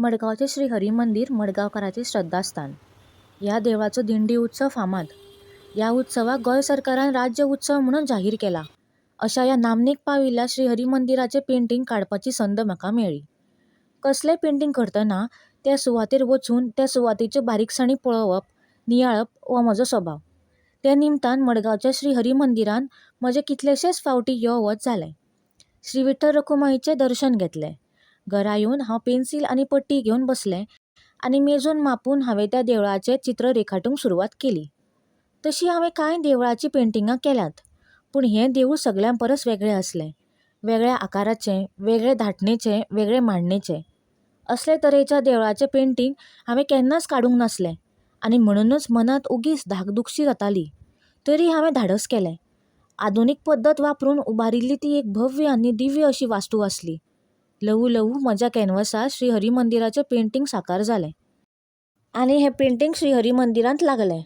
मडगावचे श्री हरी मंदिर मडगावकारांचे श्रद्धास्थान. ह्या देवळाचो दिंडी उत्सव फामाद. ह्या उत्सवाक गोंय सरकारान राज्य उत्सव म्हणून जाहीर केला. अशा ह्या नामनेक पाविल्ल्या श्री हरी मंदिराचे पेंटिंग काडपाची संद म्हाका मेळ्ळी. कसलेंय पेंटिंग करतना त्या सुवातेर वचून त्या सुवातेच्यो बारीकसाणी पळोवप, नियाळप हो म्हजो स्वभाव. त्या निमतान मडगावच्या श्री हरी मंदिरान म्हजें कितलेशेच फावटी यो वच जालें. श्री विठ्ठल रखुमाईचें दर्शन घेतलें. घरा येवन हांव पेन्सिल आनी पट्टी घेवन बसलें आनी मेजून मापून हांवें त्या देवळाचें चित्र रेखाटूंक सुरवात केली. तशी हांवें कांय देवळाचीं पेंटिंगां केल्यांत, पूण हें देवूळ सगळ्यां परस वेगळें आसलें. वेगळ्या आकाराचें, वेगळे धाटणेचें, वेगळे मांडणेचें. असले तरेच्या देवळाचें पेंटींग हांवें केन्नाच काडूंक नासलें आनी म्हणूनच मनांत उगीच धाकधुकशी जाताली. तरी हांवें धाडस केलें. आधुनीक पद्दत वापरून उबारिल्ली ती एक भव्य आनी दिव्य अशी वास्तू आसली. ल्हवू ल्हवू म्हज्या कॅनवसार श्री हरी मंदिराचें पेंटींग साकार जालें. आनी हें पेंटींग श्री हरी मंदिरांत लागलें.